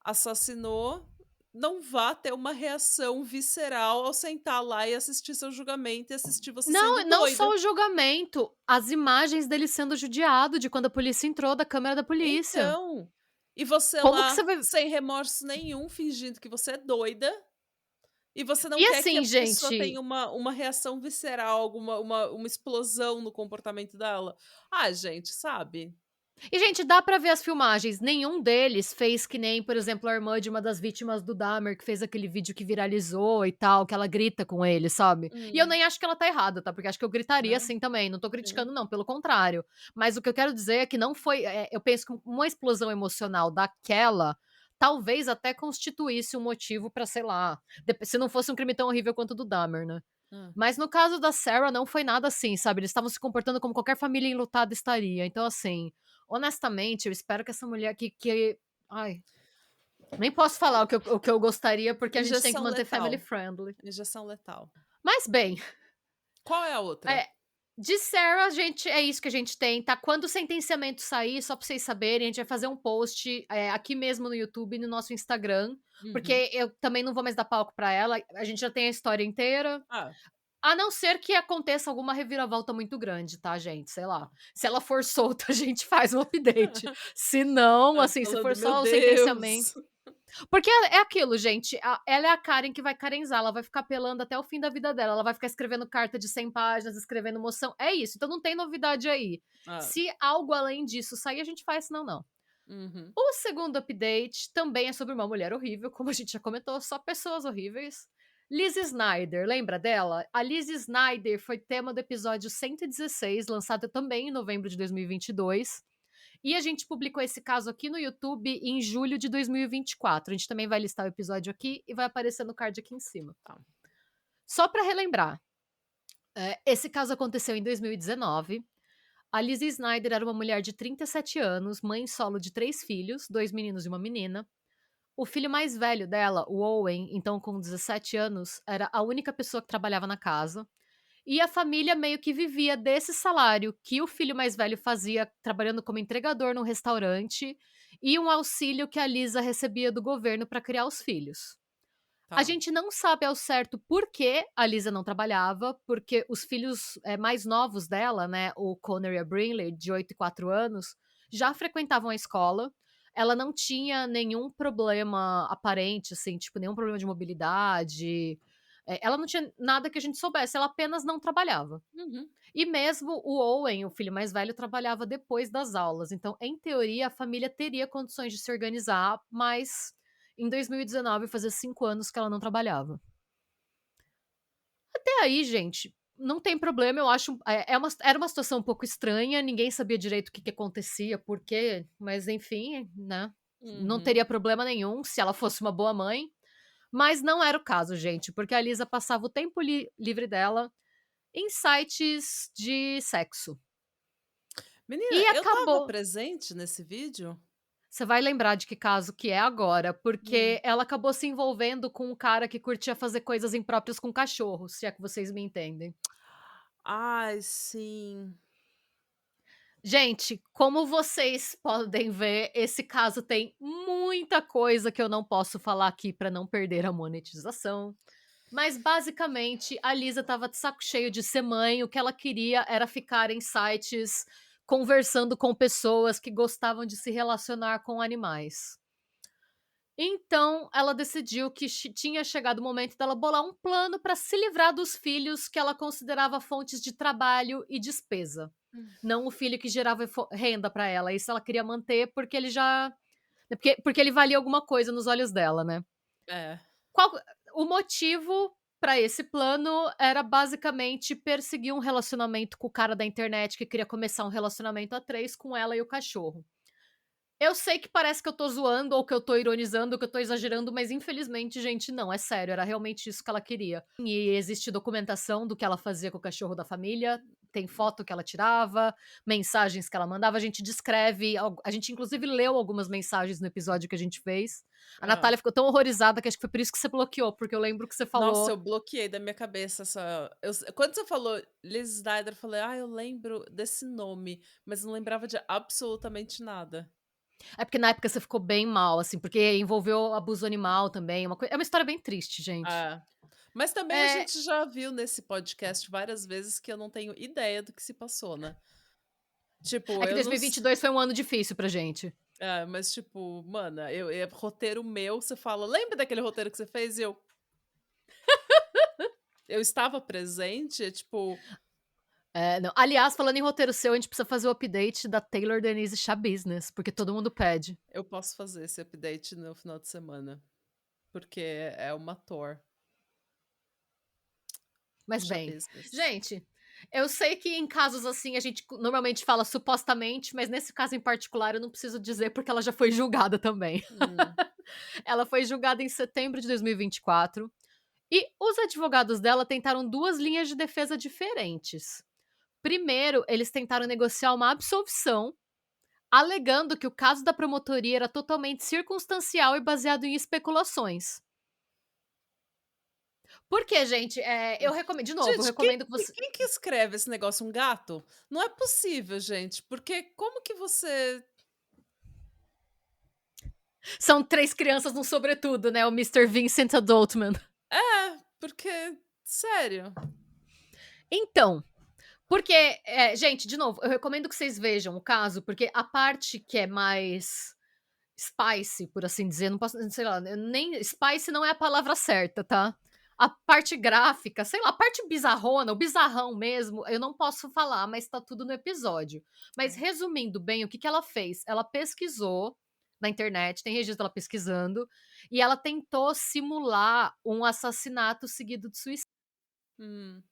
Speaker 1: assassinou não vá ter uma reação visceral ao sentar lá e assistir seu julgamento e assistir você sendo
Speaker 2: não
Speaker 1: doida.
Speaker 2: só o julgamento, as imagens dele sendo judiado de quando a polícia entrou, da câmera da polícia.
Speaker 1: Então, e você
Speaker 2: Como que você
Speaker 1: lá
Speaker 2: vai
Speaker 1: sem remorso nenhum, fingindo que você é doida, e você não
Speaker 2: e
Speaker 1: quer que a
Speaker 2: assim,
Speaker 1: pessoa
Speaker 2: gente.
Speaker 1: tenha uma reação visceral, uma explosão no comportamento dela. Ah, gente, sabe?
Speaker 2: E, gente, dá pra ver as filmagens. Nenhum deles fez que nem, por exemplo, a irmã de uma das vítimas do Dahmer, que fez aquele vídeo que viralizou e tal, que ela grita com ele, sabe? E eu
Speaker 1: Hum,
Speaker 2: nem acho que ela tá errada, tá? Porque acho que eu gritaria
Speaker 1: né?
Speaker 2: assim também. Não tô
Speaker 1: Sim.
Speaker 2: criticando, não, pelo contrário. Mas o que eu quero dizer é que não foi. Eu penso que uma explosão emocional daquela talvez até constituísse um motivo pra, sei lá. Se não fosse um crime tão horrível quanto o do Dahmer, né?
Speaker 1: Ah.
Speaker 2: Mas no caso da Sarah não foi nada assim, sabe, eles estavam se comportando como qualquer família enlutada estaria. Então assim, honestamente, eu espero que essa mulher ai, nem posso falar o que eu gostaria, porque a gente tem que
Speaker 1: Injeção
Speaker 2: manter family
Speaker 1: letal.
Speaker 2: friendly.
Speaker 1: Injeção letal.
Speaker 2: Mas bem,
Speaker 1: Qual é a outra?
Speaker 2: é, de Sarah, gente, é isso que a gente tem, tá? Quando o sentenciamento sair, só pra vocês saberem, a gente vai fazer um post aqui mesmo no YouTube e no nosso Instagram,
Speaker 1: Uhum.
Speaker 2: porque eu também não vou mais dar palco pra ela, a gente já tem a história inteira.
Speaker 1: Ah,
Speaker 2: A não ser que aconteça alguma reviravolta muito grande, tá, gente? Sei lá. Se ela for solta, a gente faz um update. Se não,
Speaker 1: tá
Speaker 2: assim, se for
Speaker 1: falando, meu
Speaker 2: só o sentenciamento.
Speaker 1: Deus.
Speaker 2: Porque é aquilo, gente. Ela é a Karen que vai carenzar. Ela vai ficar apelando até o fim da vida dela. Ela vai ficar escrevendo carta de 100 páginas, escrevendo moção. É isso. Então não tem novidade aí.
Speaker 1: Ah,
Speaker 2: Se algo além disso sair, a gente faz, senão não.
Speaker 1: uhum.
Speaker 2: O segundo update também é sobre uma mulher horrível, como a gente já comentou, só pessoas horríveis. Liz Snyder, lembra dela? A Liz Snyder foi tema do episódio 116, lançado também em novembro de 2022. E a gente publicou esse caso aqui no YouTube em julho de 2024. A gente também vai listar o episódio aqui e vai aparecer no card aqui em cima.
Speaker 1: Tá.
Speaker 2: Só para relembrar, esse caso aconteceu em 2019. A Liz Snyder era uma mulher de 37 anos, mãe solo de 3 filhos, 2 meninos e uma menina. O filho mais velho dela, o Owen, então com 17 anos, era a única pessoa que trabalhava na casa. E a família meio que vivia desse salário que o filho mais velho fazia trabalhando como entregador num restaurante e um auxílio que a Lisa recebia do governo para criar os filhos. A
Speaker 1: Tá.
Speaker 2: gente não sabe ao certo por que a Lisa não trabalhava, porque os filhos mais novos dela, né, o Connor e a Brinley, de 8 e 4 anos, já frequentavam a escola. Ela não tinha nenhum problema aparente, assim, tipo, nenhum problema de mobilidade. Ela não tinha nada que a gente soubesse, ela apenas não trabalhava.
Speaker 1: Uhum.
Speaker 2: E mesmo o Owen, o filho mais velho, trabalhava depois das aulas. Então, em teoria, a família teria condições de se organizar, mas em 2019 fazia 5 anos que ela não trabalhava. Até aí, gente, não tem problema, eu acho. Era uma situação um pouco estranha, ninguém sabia direito o que acontecia, por quê, mas enfim, né? Não
Speaker 1: Uhum.
Speaker 2: teria problema nenhum se ela fosse uma boa mãe. Mas não era o caso, gente, porque a Lisa passava o tempo livre dela em sites de sexo.
Speaker 1: Menina,
Speaker 2: E
Speaker 1: eu estava
Speaker 2: acabou.
Speaker 1: presente nesse vídeo?
Speaker 2: Você vai lembrar de que caso que é agora,
Speaker 1: Hum.
Speaker 2: porque ela acabou se envolvendo com um cara que curtia fazer coisas impróprias com cachorros, se é que vocês me entendem.
Speaker 1: Ai, sim.
Speaker 2: Gente, como vocês podem ver, esse caso tem muita coisa que eu não posso falar aqui para não perder a monetização. Mas basicamente, a Lisa estava de saco cheio de ser mãe, o que ela queria era ficar em sites conversando com pessoas que gostavam de se relacionar com animais. Então, ela decidiu que tinha chegado o momento dela bolar um plano para se livrar dos filhos que ela considerava fontes de trabalho e despesa.
Speaker 1: Hum.
Speaker 2: Não o filho que gerava renda para ela. Isso ela queria manter porque ele já. Porque ele valia alguma coisa nos olhos dela, né?
Speaker 1: É.
Speaker 2: Qual o motivo para esse plano era basicamente perseguir um relacionamento com o cara da internet que queria começar um relacionamento a 3 com ela e o cachorro. Eu sei que parece que eu tô zoando ou que eu tô ironizando, ou que eu tô exagerando, mas infelizmente, gente, não, é sério, era realmente isso que ela queria. E existe documentação do que ela fazia com o cachorro da família, tem foto que ela tirava, mensagens que ela mandava, a gente descreve, a gente inclusive leu algumas mensagens no episódio que a gente fez. A
Speaker 1: Hã.
Speaker 2: Natália ficou tão horrorizada que acho que foi por isso que você bloqueou, porque eu lembro que você
Speaker 1: Nossa,
Speaker 2: falou.
Speaker 1: eu bloqueei da minha cabeça essa quando você falou Liz Snyder, eu falei: "Ah, eu lembro desse nome", mas não lembrava de absolutamente nada.
Speaker 2: É porque na época você ficou bem mal, assim, porque envolveu abuso animal também, é uma história bem triste, gente.
Speaker 1: É. Mas também a
Speaker 2: É,
Speaker 1: gente já viu nesse podcast várias vezes que eu não tenho ideia do que se passou, né. Tipo,
Speaker 2: é que
Speaker 1: eu não s
Speaker 2: 2022 foi um ano difícil pra gente.
Speaker 1: é, mas tipo, mana, eu é roteiro meu, você fala: "Lembra daquele roteiro que você fez?" E eu estava presente, é tipo,
Speaker 2: É, não. Aliás, falando em roteiro seu, a gente precisa fazer o update da Taylor Denise Chá Business, porque todo mundo pede.
Speaker 1: eu posso fazer esse update no final de semana, porque é uma tour,
Speaker 2: Mas
Speaker 1: já
Speaker 2: bem,
Speaker 1: business.
Speaker 2: gente, eu sei que em casos assim a gente normalmente fala supostamente, mas nesse caso em particular eu não preciso dizer porque ela já foi julgada também.
Speaker 1: Hum.
Speaker 2: Ela foi julgada em setembro de 2024 e os advogados dela tentaram duas linhas de defesa diferentes. Primeiro, eles tentaram negociar uma absolvição, alegando que o caso da promotoria era totalmente circunstancial e baseado em especulações. Porque, gente, eu recomendo de novo, eu
Speaker 1: Gente,
Speaker 2: recomendo que você
Speaker 1: quem que escreve esse negócio? Um gato? Não é possível, gente, porque como que você
Speaker 2: são 3 crianças num sobretudo, né, o Mister Vincent Adultman.
Speaker 1: porque sério.
Speaker 2: Então, porque, gente, de novo, eu recomendo que vocês vejam o caso, porque a parte que é mais spicy, por assim dizer, não posso sei lá, nem spicy não é a palavra certa, tá. A parte gráfica, sei lá, a parte bizarrona, o bizarrão mesmo, eu não posso falar, mas tá tudo no episódio. Mas
Speaker 1: Hum.
Speaker 2: resumindo bem, o que que ela fez? Ela pesquisou na internet, tem registro dela pesquisando, e ela tentou simular um assassinato seguido de suicídio.
Speaker 1: Hum,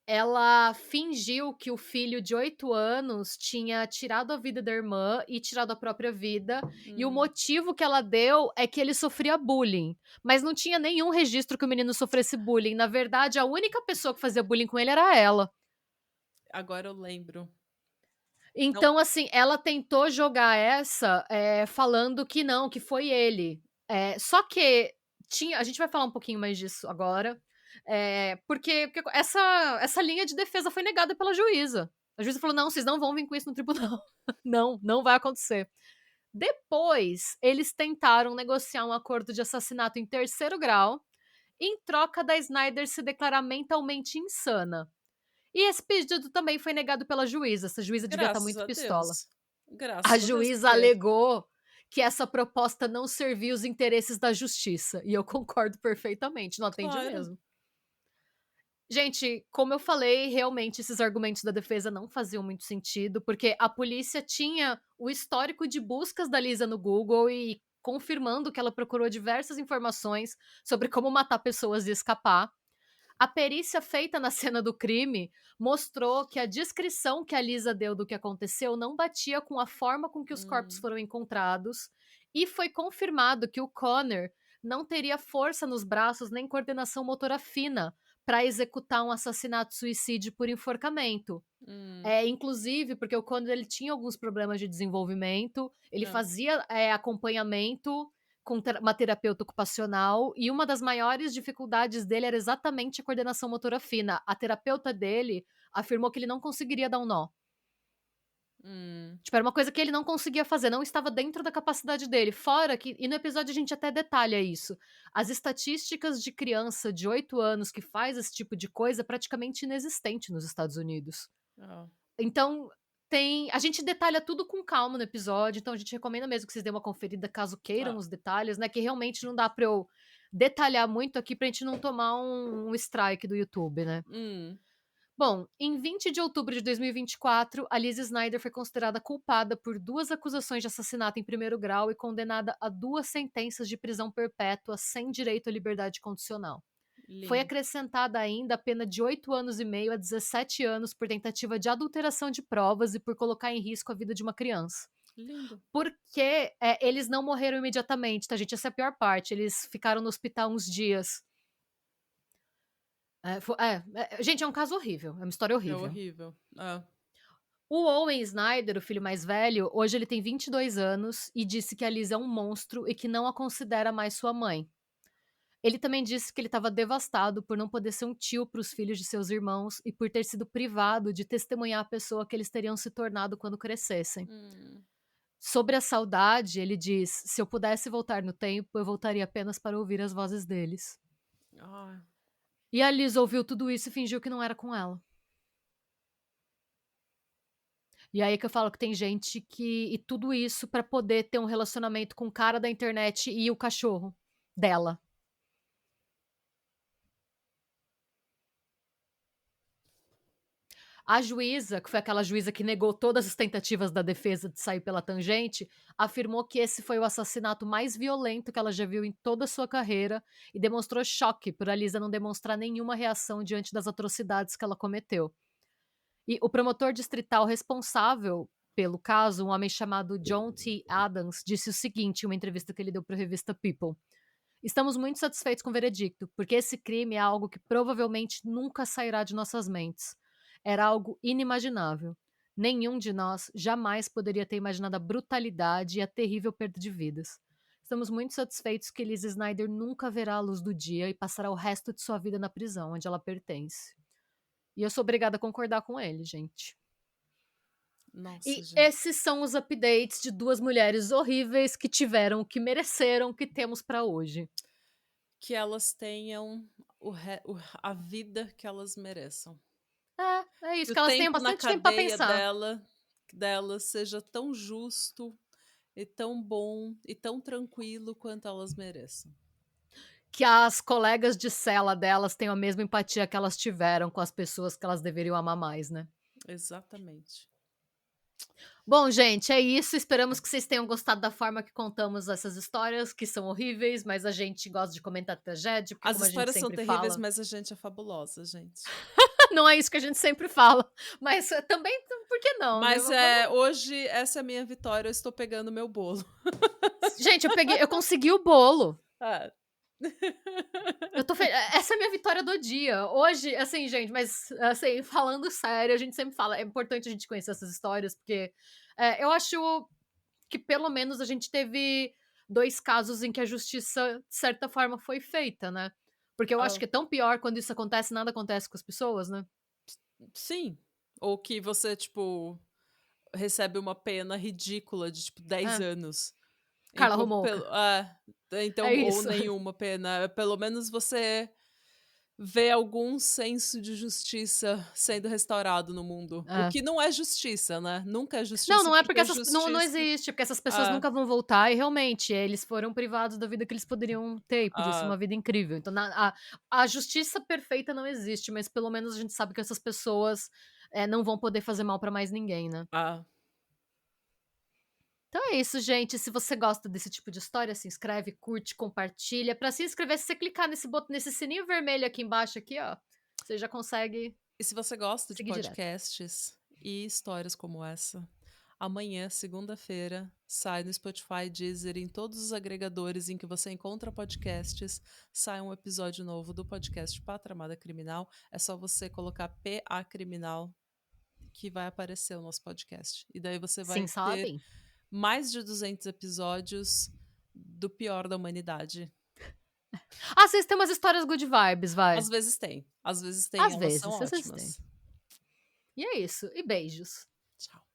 Speaker 2: Ela fingiu que o filho de 8 anos tinha tirado a vida da irmã e tirado a própria vida, e o
Speaker 1: hum.
Speaker 2: motivo que ela deu é que ele sofria bullying, mas não tinha nenhum registro que o menino sofresse bullying, na verdade a única pessoa que fazia bullying com ele era ela.
Speaker 1: Agora eu lembro. Não,
Speaker 2: Então, assim, ela tentou jogar essa, falando que não, que foi ele. Só que a gente vai falar um pouquinho mais disso agora, porque essa linha de defesa foi negada pela juíza. A juíza falou: "Não, vocês não vão vir com isso no tribunal. Não, não vai acontecer". Depois, eles tentaram negociar um acordo de assassinato em terceiro grau, em troca da Snyder se declarar mentalmente insana. E esse pedido também foi negado pela juíza, essa juíza devia estar
Speaker 1: graças
Speaker 2: muito
Speaker 1: a
Speaker 2: pistola.
Speaker 1: Deus.
Speaker 2: A
Speaker 1: Graças a Deus,
Speaker 2: juíza
Speaker 1: porque
Speaker 2: alegou que essa proposta não servia os interesses da justiça, e eu concordo perfeitamente, não atende
Speaker 1: claro.
Speaker 2: mesmo. Gente, como eu falei, realmente esses argumentos da defesa não faziam muito sentido, porque a polícia tinha o histórico de buscas da Lisa no Google e confirmando que ela procurou diversas informações sobre como matar pessoas e escapar. A perícia feita na cena do crime mostrou que a descrição que a Lisa deu do que aconteceu não batia com a forma com que os corpos
Speaker 1: Hum,
Speaker 2: foram encontrados, e foi confirmado que o Connor não teria força nos braços nem coordenação motora fina para executar um assassinato-suicídio por enforcamento.
Speaker 1: hum.
Speaker 2: Inclusive, porque o Condor ele tinha alguns problemas de desenvolvimento, ele
Speaker 1: Hã.
Speaker 2: fazia, acompanhamento com uma terapeuta ocupacional, e uma das maiores dificuldades dele era exatamente a coordenação motora fina. A terapeuta dele afirmou que ele não conseguiria dar um nó.
Speaker 1: Hum.
Speaker 2: Tipo, era uma coisa que ele não conseguia fazer, não estava dentro da capacidade dele. Fora que, e no episódio a gente até detalha isso, as estatísticas de criança de 8 anos que faz esse tipo de coisa é praticamente inexistente nos Estados Unidos.
Speaker 1: Ah.
Speaker 2: Então, a gente detalha tudo com calma no episódio, então a gente recomenda mesmo que vocês dêem uma conferida caso queiram
Speaker 1: Ah.
Speaker 2: os detalhes, né? Que realmente não dá pra eu detalhar muito aqui pra gente não tomar um strike do YouTube, né? Bom, em 20 de outubro de 2024, a Liz Snyder foi considerada culpada por 2 acusações de assassinato em primeiro grau e condenada a 2 sentenças de prisão perpétua sem direito à liberdade condicional. Foi
Speaker 1: Lindo.
Speaker 2: acrescentada ainda a pena de 8 anos e meio a 17 anos por tentativa de adulteração de provas e por colocar em risco a vida de uma criança.
Speaker 1: Lindo.
Speaker 2: Porque eles não morreram imediatamente, tá, gente? Essa é a pior parte. Eles ficaram no hospital uns dias. Gente, é um caso horrível. É uma história
Speaker 1: É
Speaker 2: horrível.
Speaker 1: horrível. Ah.
Speaker 2: O Owen Snyder, o filho mais velho, hoje ele tem 22 anos e disse que a Liz é um monstro e que não a considera mais sua mãe. Ele também disse que ele estava devastado por não poder ser um tio para os filhos de seus irmãos e por ter sido privado de testemunhar a pessoa que eles teriam se tornado quando crescessem. Sobre a saudade, ele diz: se eu pudesse voltar no tempo, eu voltaria apenas para ouvir as vozes deles.
Speaker 1: Ah.
Speaker 2: E a Liz ouviu tudo isso e fingiu que não era com ela. E aí que eu falo que tem gente que. E tudo isso pra poder ter um relacionamento com o cara da internet e o cachorro dela. A juíza, que foi aquela juíza que negou todas as tentativas da defesa de sair pela tangente, afirmou que esse foi o assassinato mais violento que ela já viu em toda a sua carreira e demonstrou choque por a Lisa não demonstrar nenhuma reação diante das atrocidades que ela cometeu. E o promotor distrital responsável pelo caso, um homem chamado John T. Adams, disse o seguinte em uma entrevista que ele deu para a revista People: estamos muito satisfeitos com o veredicto, porque esse crime é algo que provavelmente nunca sairá de nossas mentes. Era algo inimaginável. Nenhum de nós jamais poderia ter imaginado a brutalidade e a terrível perda de vidas. Estamos muito satisfeitos que Liz Snyder nunca verá a luz do dia e passará o resto de sua vida na prisão, onde ela pertence. E eu sou obrigada a concordar com ele, gente.
Speaker 1: Nossa,
Speaker 2: E
Speaker 1: gente.
Speaker 2: esses são os updates de 2 mulheres horríveis que tiveram o que mereceram, que temos pra hoje.
Speaker 1: Que elas tenham a vida que elas mereçam.
Speaker 2: É isso,
Speaker 1: Que
Speaker 2: que
Speaker 1: o
Speaker 2: elas tenham
Speaker 1: tempo na
Speaker 2: bastante tempo pra
Speaker 1: cadeia
Speaker 2: pensar.
Speaker 1: dela seja tão justo e tão bom e tão tranquilo quanto elas mereçam.
Speaker 2: Que as colegas de cela delas tenham a mesma empatia que elas tiveram com as pessoas que elas deveriam amar mais, né?
Speaker 1: Exatamente.
Speaker 2: Bom, gente, é isso. Esperamos que vocês tenham gostado da forma que contamos essas histórias, que são horríveis, mas a gente gosta de comentar tragédia, porque
Speaker 1: As
Speaker 2: como a gente
Speaker 1: histórias são
Speaker 2: sempre
Speaker 1: terríveis,
Speaker 2: fala...
Speaker 1: mas a gente é fabulosa, gente.
Speaker 2: Não é isso que a gente sempre fala, mas também, por que não, né?
Speaker 1: Mas hoje, essa é a minha vitória, eu estou pegando meu bolo.
Speaker 2: Gente, eu consegui o bolo.
Speaker 1: Ah.
Speaker 2: Essa é a minha vitória do dia. Hoje, assim, gente, mas assim, falando sério, a gente sempre fala, é importante a gente conhecer essas histórias, porque eu acho que pelo menos a gente teve 2 casos em que a justiça, de certa forma, foi feita, né? Porque eu acho que é tão pior quando isso acontece, nada acontece com as pessoas, né?
Speaker 1: Sim. Ou que você, tipo, recebe uma pena ridícula de, tipo, 10 anos.
Speaker 2: Carla Homolka.
Speaker 1: Então,
Speaker 2: É
Speaker 1: ou
Speaker 2: isso.
Speaker 1: nenhuma pena. Pelo menos você vê algum senso de justiça sendo restaurado no mundo. O que não é justiça, né? Nunca é justiça.
Speaker 2: Não é porque não
Speaker 1: justiça...
Speaker 2: existe, porque essas pessoas nunca vão voltar e realmente eles foram privados da vida que eles poderiam ter e podia ser uma vida incrível. Então a justiça perfeita não existe, mas pelo menos a gente sabe que essas pessoas não vão poder fazer mal pra mais ninguém, né? Então é isso, gente. Se você gosta desse tipo de história, se inscreve, curte, compartilha. Pra se inscrever, se você clicar nesse sininho vermelho aqui embaixo, aqui, ó, você já consegue.
Speaker 1: E se você gosta de
Speaker 2: seguir direto.
Speaker 1: podcasts e histórias como essa, amanhã, segunda-feira, sai no Spotify, Deezer, em todos os agregadores em que você encontra podcasts, sai um episódio novo do podcast Pátria Amada Criminal. É só você colocar PA Criminal que vai aparecer o nosso podcast. E daí você vai ter mais de 200 episódios do pior da humanidade.
Speaker 2: Vocês têm umas histórias good vibes, vai.
Speaker 1: Às vezes tem. Às vezes tem,
Speaker 2: Às
Speaker 1: elas
Speaker 2: vezes,
Speaker 1: são
Speaker 2: às vezes
Speaker 1: ótimas.
Speaker 2: tem. E é isso. E beijos.
Speaker 1: Tchau.